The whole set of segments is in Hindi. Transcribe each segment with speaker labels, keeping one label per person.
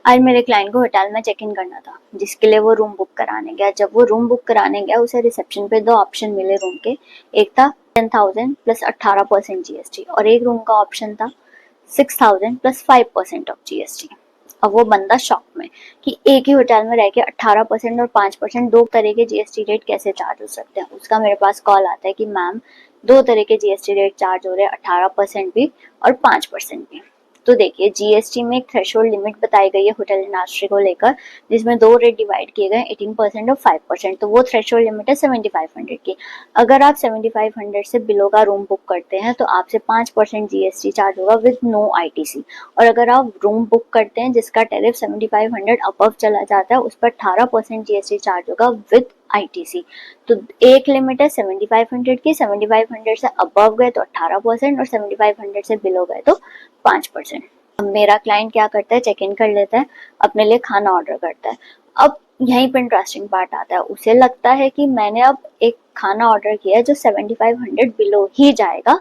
Speaker 1: आज मेरे क्लाइंट को होटल में चेक इन करना था, जिसके लिए वो रूम बुक कराने गया। जब वो रूम बुक कराने गया, उसे रिसेप्शन पे 2 ऑप्शन मिले रूम के। एक था 10,000 प्लस 18% GST और एक रूम का ऑप्शन था 6,000 प्लस 5% ऑफ GST। अब वो बंदा शॉक में कि एक ही होटल में रह के 18% और 5% दो तरह के GST रेट कैसे चार्ज हो सकते हैं। उसका मेरे पास कॉल आता है कि मैम, 2 तरह के GST रेट चार्ज हो रहे हैं, 18% भी और 5% भी। तो देखिए, जीएसटी में एक थ्रेशोल्ड लिमिट बताई गई है होटल इंडस्ट्री को लेकर, जिसमें 2 रेट डिवाइड किए गए 18% और 5%। तो वो थ्रेशोल्ड लिमिट है 7500 की। अगर आप 7500 से बिलो का रूम बुक करते हैं तो आपसे 5% जीएसटी चार्ज होगा विद नो आईटीसी। और अगर आप रूम बुक करते हैं जिसका टैरिफ 7500 अबव चला जाता है, उस पर 18% जीएसटी चार्ज होगा विद आईटीसी। तो एक लिमिट है 7500 की, 7500 से अबव गए तो 18% और 7500 से बिलो गए तो 5%। अब मेरा क्लाइंट क्या करता है, चेक इन कर लेता है, अपने लिए खाना ऑर्डर करता है। अब यहीं पर इंटरेस्टिंग पार्ट आता है, उसे लगता है कि मैंने अब एक खाना ऑर्डर किया है जो 7500 बिलो ही जाएगा,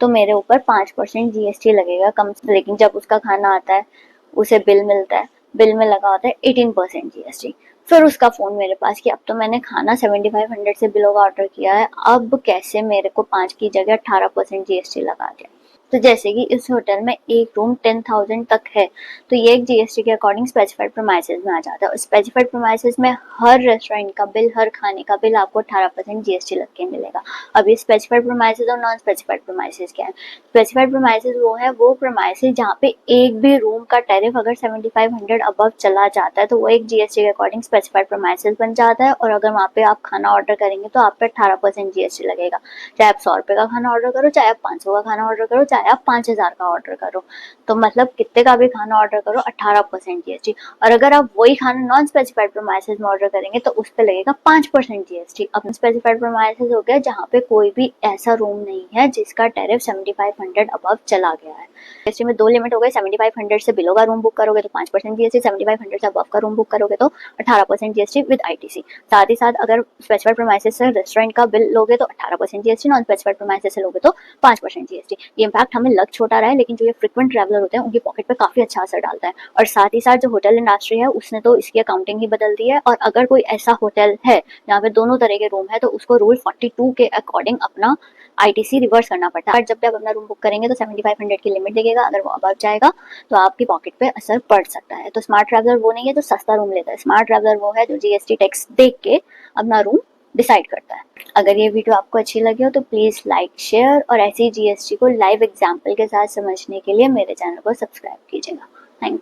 Speaker 1: तो मेरे ऊपर 5% जीएसटी लगेगा कम। लेकिन जब उसका खाना आता है, उसे बिल मिलता है, बिल में लगा होता है 18% जीएसटी। फिर उसका फोन मेरे पास कि अब तो मैंने खाना 7500 से बिलो का ऑर्डर किया है, अब कैसे मेरे को 5 की जगह 18% जीएसटी लगा दिया। तो जैसे कि इस होटल में एक रूम 10,000 तक है, तो ये एक जीएसटी के अकॉर्डिंग स्पेसिफाइड प्रीमाइसेस में आ जाता है। और स्पेसिफाइड प्रीमाइसेस में हर रेस्टोरेंट का बिल, हर खाने का बिल आपको 18% जीएसटी लग के मिलेगा। अब ये स्पेसिफाइड प्रीमाइसेस और नॉन स्पेसिफाइड प्रीमाइसेस क्या है? स्पेसिफाइड प्रीमाइसेस वो प्रीमाइसेस जहाँ पे एक भी रूम का टैरिफ अगर 7500 अबव चला जाता है, तो वो एक जीएसटी के अकॉर्डिंग स्पेसिफाइड प्रीमाइसेस बन जाता है। और अगर वहाँ पे आप खाना ऑर्डर करेंगे तो आप पे 18% जीएसटी लगेगा। चाहे आप 100 रुपए का खाना ऑर्डर करो, चाहे आप 500 का खाना ऑर्डर करो, चाहे आप 5000 का ऑर्डर करो, तो मतलब कितने का भी खाना ऑर्डर करो 18% जीएसटी। और अगर आप वही खाना नॉन स्पेसिफाइड प्रीमाइसेस में ऑर्डर करेंगे तो उस पर लगेगा 5% जीएसटी। अब स्पेसिफाइड प्रीमाइसेस हो गया जहाँ पे कोई भी ऐसा रूम नहीं है जिसका टैरिफ 7500 अबव चला गया है। जीएसटी में 2 लिमिट हो गए, 7500 से बिलो का रूम बुक करोगे तो 5% जीएसटी, 7500 से अबव का रूम बुक करोगे तो 18% जीएसटी विद आईटीसी। साथ ही साथ अगर स्पेसिफाइड प्रीमाइसेस से रेस्टोरेंट का बिल लोगे तो 18% जीएसटी, नॉन स्पेसिफाइड प्रीमाइसेस से लोगे तो 5% जीएसटी। ये इम्पैक्ट हमें लग छोटा रहा है, लेकिन जो ये फ्रिक्वेंट ट्रैवलर होते हैं उनकी पॉकेट पे काफी अच्छा असर डालता है। और साथ ही साथ जो होटल इंडस्ट्री है उसने तो इसकी अकाउंटिंग ही बदल दी है। और अगर कोई ऐसा होटल है जहाँ पे दोनों तरह के रूम है, तो उसको रूल 42 के अकॉर्डिंग अपना आईटीसी रिवर्स करना पड़ता है। जब भी आप अपना रूम बुक करेंगे तो 7500 की लिमिट देगा, अगर वो अबव जाएगा तो आपकी पॉकेट पे असर पड़ सकता है। तो स्मार्ट ट्रैवलर वो नहीं है जो सस्ता रूम लेता है, स्मार्ट ट्रैवलर वो है जो जीएसटी टैक्स देख के अपना रूम डिसाइड करता है। अगर ये वीडियो आपको अच्छी लगी हो तो प्लीज लाइक, शेयर और ऐसी जीएसटी को लाइव एग्जाम्पल के साथ समझने के लिए मेरे चैनल को सब्सक्राइब कीजिएगा।